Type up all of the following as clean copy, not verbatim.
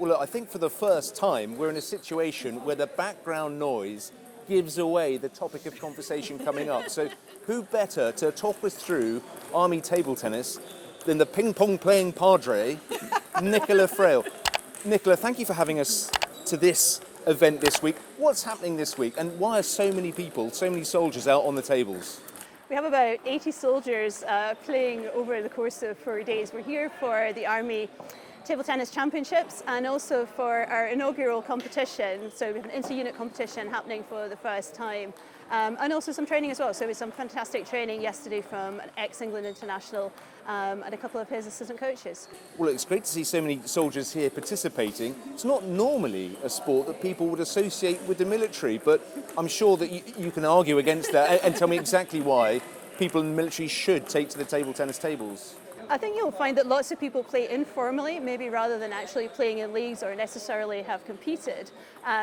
Well, look, I think for the first time we're in a situation where the background noise gives away the topic of conversation coming up. So who better to talk us through Army table tennis than the ping-pong playing padre, Nicola Frail. Nicola, thank you for having us to this event this week. What's happening this week and why are so many people, so many soldiers out on the tables? We have about 80 soldiers playing over the course of 4 days. We're here for the Army Table Tennis Championships and also for our inaugural competition. So we have an inter-unit competition happening for the first time. And also some training as well. So we had some fantastic training yesterday from an ex-England international and a couple of his assistant coaches. Well, it's great to see so many soldiers here participating. It's not normally a sport that people would associate with the military, but I'm sure that you can argue against that and tell me exactly why people in the military should take to the table tennis tables. I think you'll find that lots of people play informally, maybe rather than actually playing in leagues or necessarily have competed.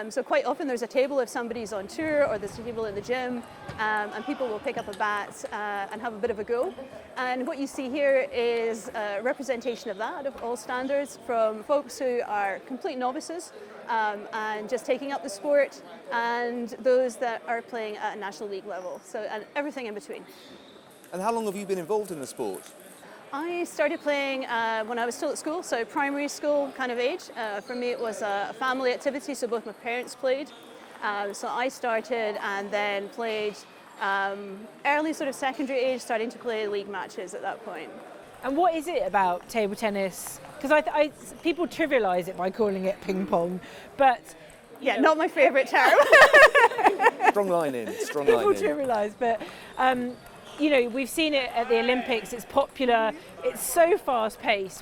So quite often there's a table if somebody's on tour or there's a table in the gym and people will pick up a bat and have a bit of a go. And what you see here is a representation of that, of all standards, from folks who are complete novices and just taking up the sport and those that are playing at a national league level. So, and everything in between. And how long have you been involved in the sport? I started playing when I was still at school, so primary school kind of age. For me it was a family activity, so both my parents played. So I started and then played early sort of secondary age, starting to play league matches at that point. And what is it about table tennis? Because people trivialise it by calling it ping pong, but... Yeah, not my favourite term. Strong line in, strong people line in. People trivialise, but... you know, we've seen it at the Olympics, it's popular, it's so fast-paced.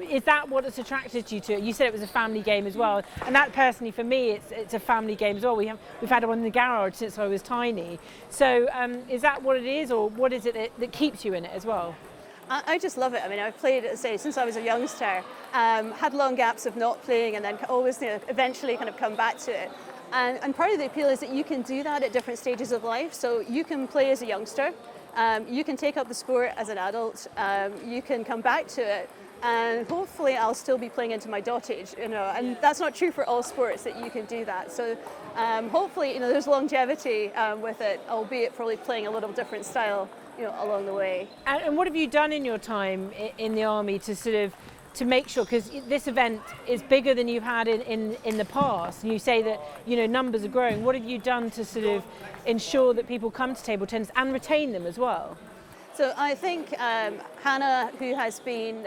Is that what has attracted you to it? You said it was a family game as well, and that personally for me, it's a family game as well. We've had it on in the garage since I was tiny. So is that what it is, or what is it that keeps you in it as well? I just love it. I mean, I've played, say, since I was a youngster, had long gaps of not playing and then always eventually kind of come back to it. And part of the appeal is that you can do that at different stages of life. So you can play as a youngster, you can take up the sport as an adult, you can come back to it, and hopefully I'll still be playing into my dotage, and that's not true for all sports that you can do that. So hopefully, there's longevity with it, albeit probably playing a little different style, along the way. And what have you done in your time in the Army to make sure, because this event is bigger than you've had in the past, and you say that numbers are growing. What have you done to ensure that people come to table tennis and retain them as well? So I think Hannah, who has been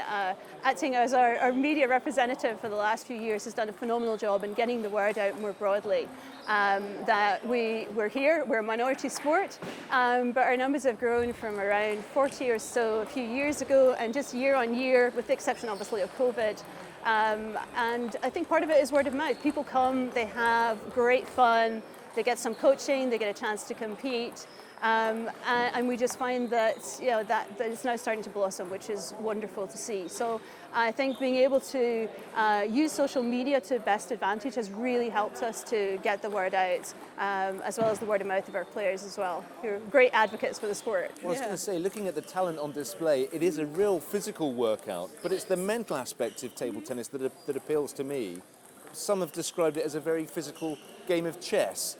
acting as our media representative for the last few years, has done a phenomenal job in getting the word out more broadly. That we're here, we're a minority sport, but our numbers have grown from around 40 or so a few years ago, and just year on year, with the exception obviously of COVID. And I think part of it is word of mouth. People come, they have great fun, they get some coaching, they get a chance to compete. And we just find that that it's now starting to blossom, which is wonderful to see. So I think being able to use social media to best advantage has really helped us to get the word out, as well as the word of mouth of our players as well, who are great advocates for the sport. Well, I was going to say, looking at the talent on display, it is a real physical workout, but it's the mental aspect of table tennis that appeals to me. Some have described it as a very physical game of chess.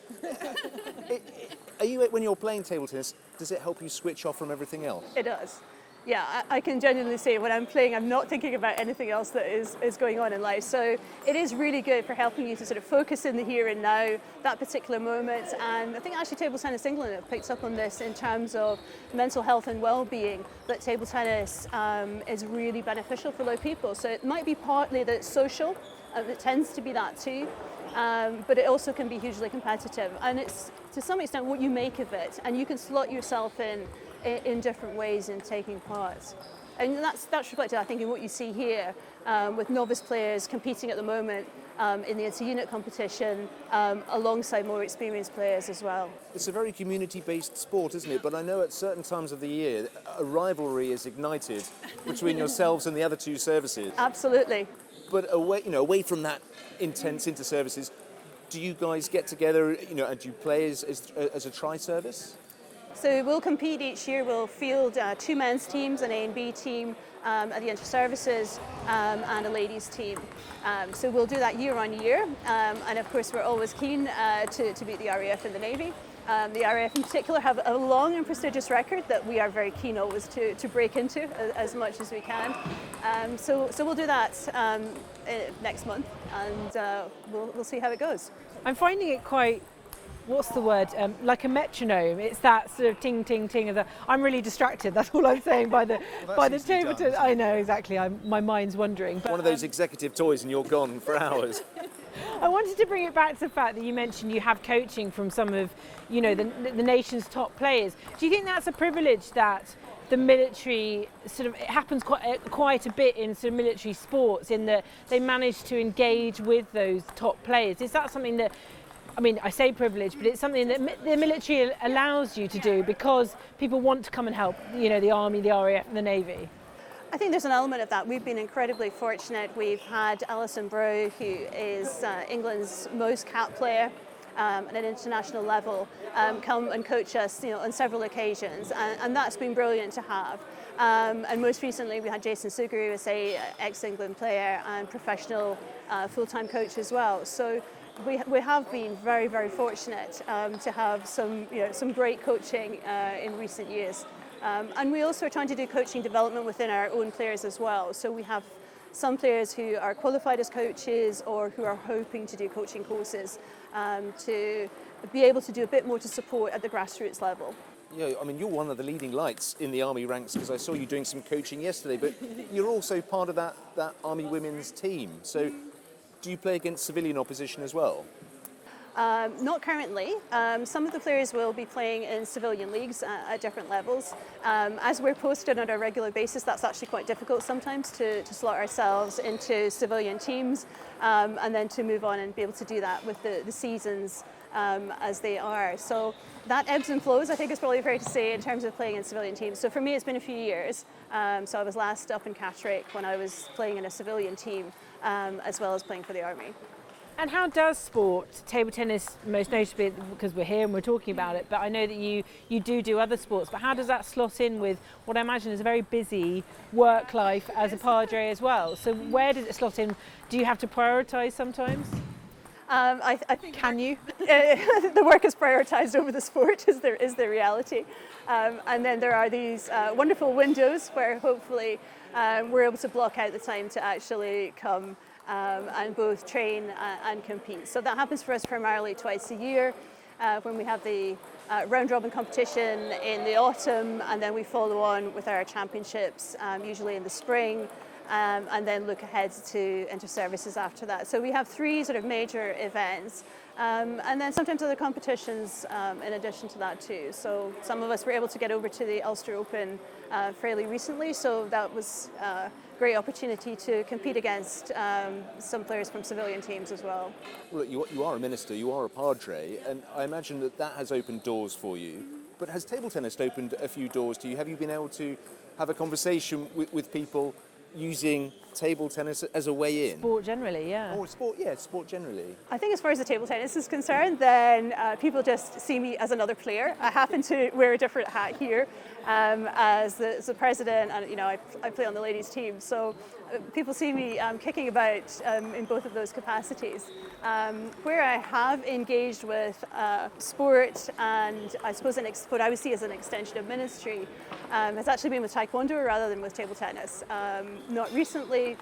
When you're playing table tennis, does it help you switch off from everything else? It does. Yeah, I can genuinely say when I'm playing, I'm not thinking about anything else that is going on in life. So it is really good for helping you to focus in the here and now, that particular moment. And I think actually Table Tennis England have picked up on this in terms of mental health and well-being, that table tennis is really beneficial for a lot of people. So it might be partly that it's social, it tends to be that too. But it also can be hugely competitive, and it's to some extent what you make of it, and you can slot yourself in different ways in taking part. And that's reflected, I think, in what you see here with novice players competing at the moment in the inter-unit competition alongside more experienced players as well. It's a very community-based sport, isn't it? But I know at certain times of the year a rivalry is ignited between yourselves and the other two services. Absolutely. But away from that intense inter-services, do you guys get together, and do you play as a tri-service? So we'll compete each year. We'll field two men's teams, an A and B team, at the inter-services and a ladies team. So we'll do that year on year, and of course we're always keen to beat the RAF and the Navy. The RAF in particular have a long and prestigious record that we are very keen always to break into as much as we can. So we'll do that next month, and we'll see how it goes. I'm finding it quite, what's the word, like a metronome. It's that sort of ting, ting, ting of the, I'm really distracted, that's all I'm saying by the table. I know, exactly, my mind's wandering. But, one of those executive toys and you're gone for hours. I wanted to bring it back to the fact that you mentioned you have coaching from some of, the nation's top players. Do you think that's a privilege that the military it happens quite a bit in sort of military sports, in that they manage to engage with those top players? Is that something that, I say privilege, but it's something that the military allows you to do because people want to come and help, the Army, the RAF and the Navy? I think there's an element of that. We've been incredibly fortunate. We've had Alison Brough, who is England's most capped player at an international level, come and coach us on several occasions, and that's been brilliant to have. And most recently we had Jason Sugar, who is a ex-England player and professional full-time coach as well. So we have been very, very fortunate to have some great coaching in recent years. And we also are trying to do coaching development within our own players as well. So we have some players who are qualified as coaches or who are hoping to do coaching courses to be able to do a bit more to support at the grassroots level. Yeah, you're one of the leading lights in the Army ranks, because I saw you doing some coaching yesterday, but you're also part of that Army women's team. So do you play against civilian opposition as well? Not currently. Some of the players will be playing in civilian leagues at different levels. As we're posted on a regular basis, that's actually quite difficult sometimes to slot ourselves into civilian teams and then to move on and be able to do that with the seasons as they are. So that ebbs and flows, I think is probably fair to say, in terms of playing in civilian teams. So for me, it's been a few years. So I was last up in Catterick when I was playing in a civilian team as well as playing for the Army. And how does sport, table tennis most notably, because we're here and we're talking about it, but I know that you do other sports, but how does that slot in with what I imagine is a very busy work life as a padre as well? So where does it slot in? Do you have to prioritise sometimes? I think Can you? the work is prioritised over the sport is the reality. And then there are these wonderful windows where hopefully we're able to block out the time to actually come and both train and compete. So that happens for us primarily twice a year when we have the round robin competition in the autumn, and then we follow on with our championships usually in the spring, and then look ahead to inter-services after that. So we have three sort of major events, and then sometimes other competitions in addition to that too. So some of us were able to get over to the Ulster Open fairly recently, so that was a great opportunity to compete against some players from civilian teams as well. Well, look, you are a minister, you are a padre, and I imagine that has opened doors for you. But has table tennis opened a few doors to you? Have you been able to have a conversation with people using table tennis as a way in? Sport generally, yeah. Or sport generally. I think as far as the table tennis is concerned, then people just see me as another player. I happen to wear a different hat here as the president, and I play on the ladies team. So people see me kicking about in both of those capacities. Where I have engaged with sport, and I suppose what I would see as an extension of ministry, has actually been with Taekwondo rather than with table tennis. Not recently,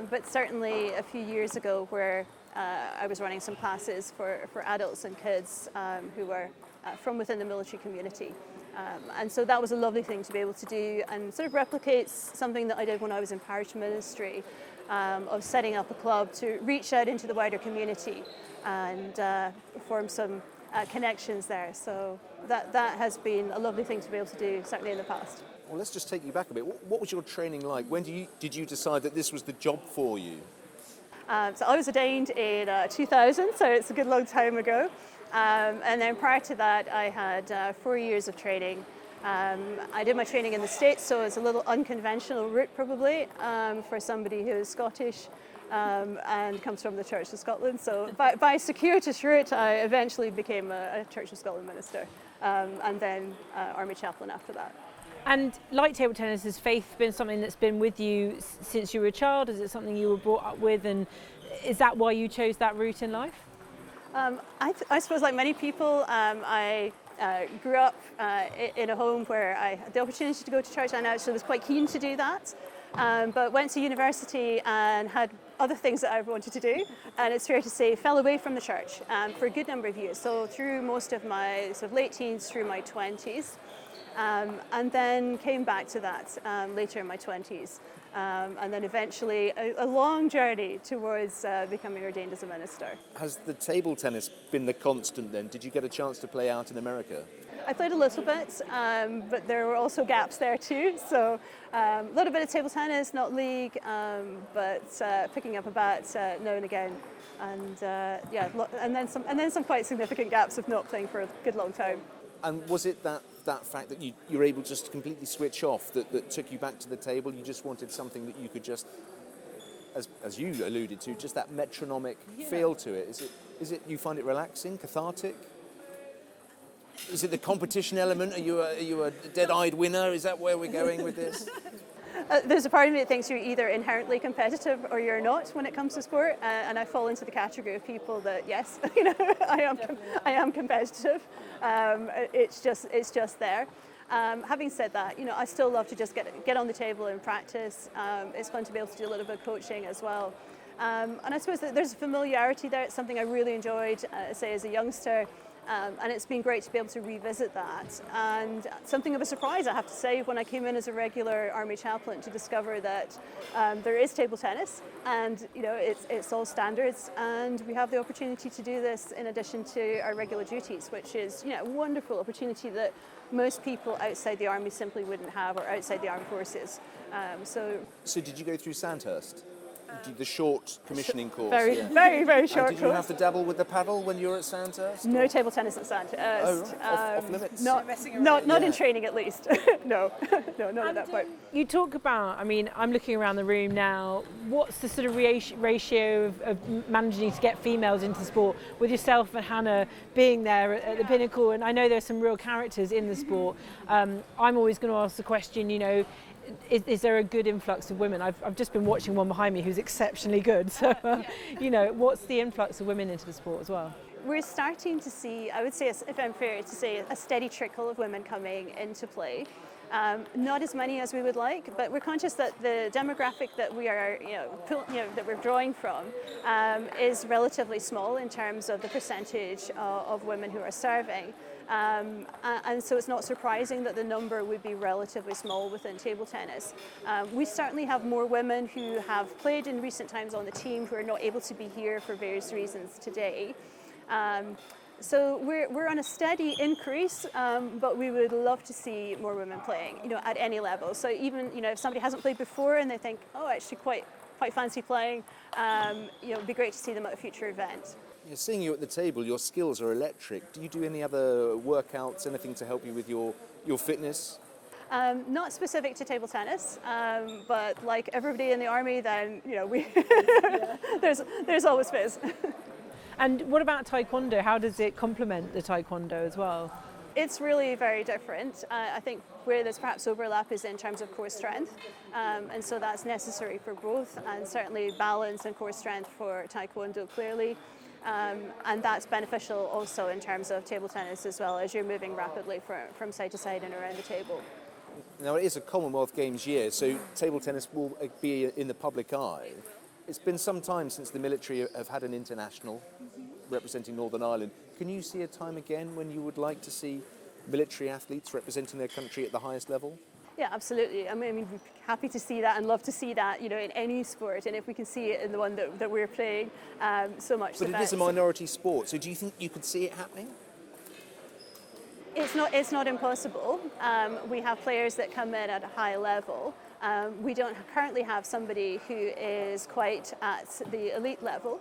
but certainly a few years ago, where I was running some classes for adults and kids who were from within the military community. And so that was a lovely thing to be able to do, and sort of replicates something that I did when I was in parish ministry, of setting up a club to reach out into the wider community and form some connections there. So that has been a lovely thing to be able to do, certainly in the past. Well, let's just take you back a bit. What was your training like? When did you decide that this was the job for you? So I was ordained in 2000, so it's a good long time ago. And then prior to that, I had 4 years of training. I did my training in the States, so it's a little unconventional route probably for somebody who is Scottish and comes from the Church of Scotland. So by circuitous route, I eventually became a Church of Scotland minister and then Army chaplain after that. And like table tennis, has faith been something that's been with you since you were a child? Is it something you were brought up with, and is that why you chose that route in life? I suppose, like many people, I grew up in a home where I had the opportunity to go to church, and I actually was quite keen to do that. But went to university and had other things that I wanted to do, and it's fair to say fell away from the church for a good number of years. So through most of my sort of late teens through my 20s, and then came back to that later in my 20s, and then eventually a long journey towards becoming ordained as a minister. Has the table tennis been the constant then? Did you get a chance to play out in America? I played a little bit, but there were also gaps there too. So a little bit of table tennis, not league, but picking up a bat now and again, and and then some quite significant gaps of not playing for a good long time. And was it that fact that you were able just to completely switch off that took you back to the table? You just wanted something that you could just, as you alluded to, just that metronomic feel to it. Is it you find it relaxing, cathartic? Is it the competition element? Are you a dead-eyed winner? Is that where we're going with this? There's a part of me that thinks you're either inherently competitive or you're not when it comes to sport, and I fall into the category of people that yes, I am competitive. It's just there. Having said that, I still love to just get on the table and practice. It's fun to be able to do a little bit of coaching as well. And I suppose that there's a familiarity there. It's something I really enjoyed, say, as a youngster. And it's been great to be able to revisit that. And something of a surprise, I have to say, when I came in as a regular Army chaplain to discover that there is table tennis, and it's all standards, and we have the opportunity to do this in addition to our regular duties, which is a wonderful opportunity that most people outside the Army simply wouldn't have, or outside the armed forces. So did you go through Sandhurst? The short commissioning course? Very short and did you have to dabble with the paddle when you were at Sandhurst? No table tennis at Sandhurst. Off limits? Not in training at least. No, not at that point. You talk about, I'm looking around the room now, what's the sort of ratio of managing to get females into sport, with yourself and Hannah being there at the pinnacle? And I know there's some real characters in the sport. I'm always going to ask the question, is there a good influx of women? I've just been watching one behind me who's exceptionally good. So, what's the influx of women into the sport as well? We're starting to see, I would say, if I'm fair to say, a steady trickle of women coming into play. Not as many as we would like, but we're conscious that the demographic that we are, that we're drawing from, is relatively small in terms of the percentage of women who are serving. And so it's not surprising that the number would be relatively small within table tennis. We certainly have more women who have played in recent times on the team who are not able to be here for various reasons today. So we're on a steady increase, but we would love to see more women playing, at any level. So even, if somebody hasn't played before and they think, oh, actually quite fancy playing, it'd be great to see them at a future event. Seeing you at the table, your skills are electric. Do you do any other workouts, anything to help you with your fitness? Not specific to table tennis, but like everybody in the Army, then we there's always fizz. And what about Taekwondo? How does it complement the Taekwondo as well? It's really very different. I think where there's perhaps overlap is in terms of core strength, and so that's necessary for both, and certainly balance and core strength for Taekwondo clearly. And that's beneficial also in terms of table tennis as well, as you're moving rapidly from side to side and around the table. Now, it is a Commonwealth Games year, so table tennis will be in the public eye. It's been some time since the military have had an international representing Northern Ireland. Can you see a time again when you would like to see military athletes representing their country at the highest level? Yeah, absolutely. We'd be happy to see that and love to see that, in any sport. And if we can see it in the one that we're playing, so much the best. But it is a minority sport, so do you think you could see it happening? It's not impossible. We have players that come in at a high level. We don't currently have somebody who is quite at the elite level.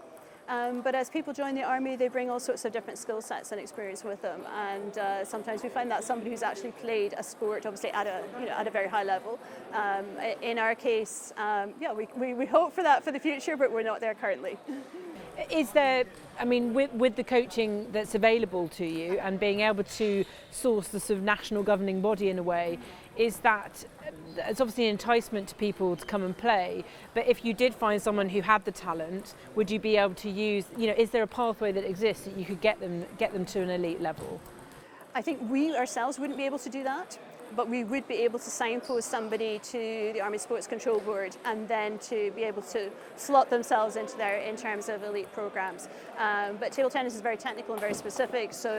But as people join the Army, they bring all sorts of different skill sets and experience with them, and sometimes we find that somebody who's actually played a sport, obviously at a very high level. In our case, we hope for that for the future, but we're not there currently. Is there, with the coaching that's available to you and being able to source the sort of national governing body in a way, is that it's obviously an enticement to people to come and play, but if you did find someone who had the talent, would you be able to use, is there a pathway that exists that you could get them to an elite level? I think we ourselves wouldn't be able to do that, but we would be able to signpost somebody to the Army Sports Control Board and then to be able to slot themselves into there in terms of elite programs. But table tennis is very technical and very specific, so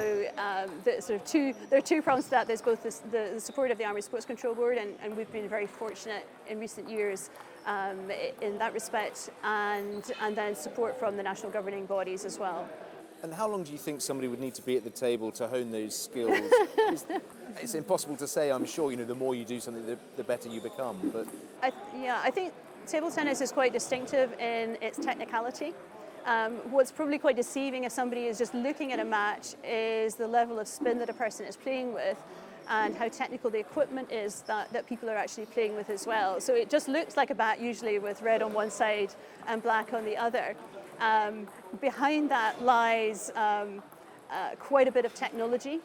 there are two prongs to that. There's both the support of the Army Sports Control Board, and we've been very fortunate in recent years in that respect, and then support from the national governing bodies as well. And how long do you think somebody would need to be at the table to hone those skills? It's impossible to say, I'm sure. The more you do something, the better you become. But I think table tennis is quite distinctive in its technicality. What's probably quite deceiving if somebody is just looking at a match is the level of spin that a person is playing with and how technical the equipment is that people are actually playing with as well. So it just looks like a bat usually with red on one side and black on the other. Behind that lies quite a bit of technology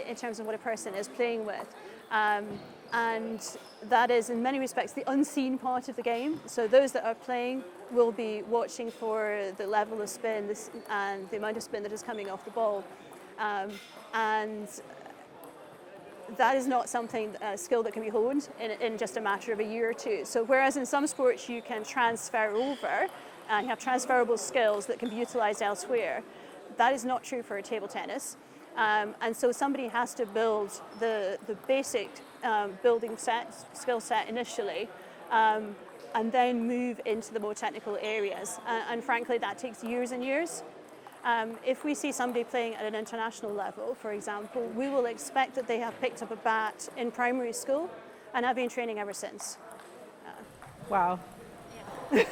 in terms of what a person is playing with. And that is in many respects the unseen part of the game. So those that are playing will be watching for the level of spin and the amount of spin that is coming off the ball. And that is not a skill that can be honed in just a matter of a year or two. So whereas in some sports you can transfer over and you have transferable skills that can be utilised elsewhere, that is not true for table tennis. And so somebody has to build the basic building skill set initially, and then move into the more technical areas. And frankly, that takes years and years. If we see somebody playing at an international level, for example, we will expect that they have picked up a bat in primary school and have been training ever since. Wow.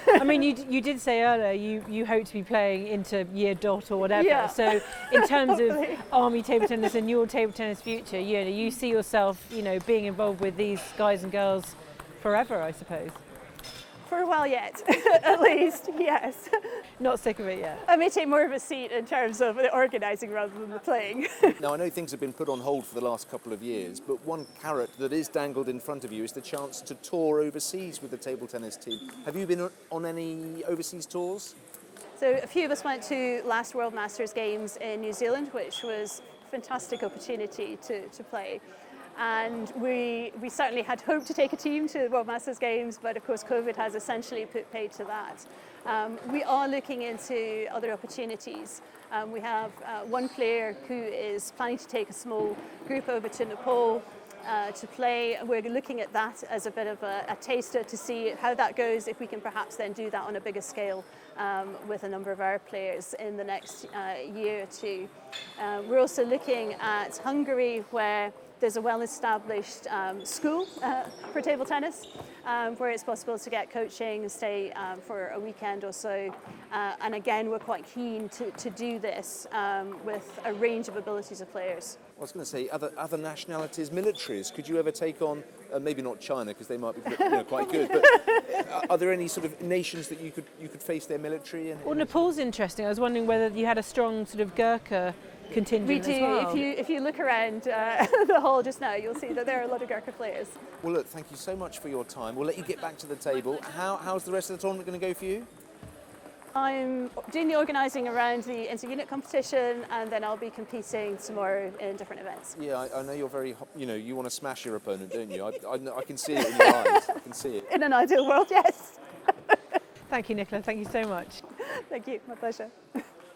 I mean, you did say earlier you hope to be playing into year dot or whatever. Yeah. So in terms of Army table tennis and your table tennis future, you see yourself, being involved with these guys and girls forever, I suppose. For a while yet, at least, yes. Not sick of it yet. I may take more of a seat in terms of the organising rather than the playing. now, I know things have been put on hold for the last couple of years, but one carrot that is dangled in front of you is the chance to tour overseas with the table tennis team. Have you been on any overseas tours? So a few of us went to last World Masters Games in New Zealand, which was a fantastic opportunity to play. And we certainly had hoped to take a team to the World Masters Games, but of course COVID has essentially put paid to that. We are looking into other opportunities. We have one player who is planning to take a small group over to Nepal to play. We're looking at that as a bit of a taster to see how that goes, if we can perhaps then do that on a bigger scale with a number of our players in the next year or two. We're also looking at Hungary, where there's a well-established school for table tennis where it's possible to get coaching and stay for a weekend or so. And again, we're quite keen to do this with a range of abilities of players. I was going to say, other nationalities, militaries, could you ever take on, maybe not China because they might be quite good, but are there any sort of nations that you could face their military? Well, Nepal's interesting. I was wondering whether you had a strong sort of Gurkha contingent. We do. As well. If you look around the hall just now, you'll see that there are a lot of Gurkha players. Well, look, thank you so much for your time. We'll let you get back to the table. How's the rest of the tournament going to go for you? I'm doing the organising around the inter-unit competition, and then I'll be competing tomorrow in different events. Yeah, I know you're very, you want to smash your opponent, don't you? I can see it in your eyes. I can see it. In an ideal world, yes. Thank you, Nicola. Thank you so much. Thank you. My pleasure.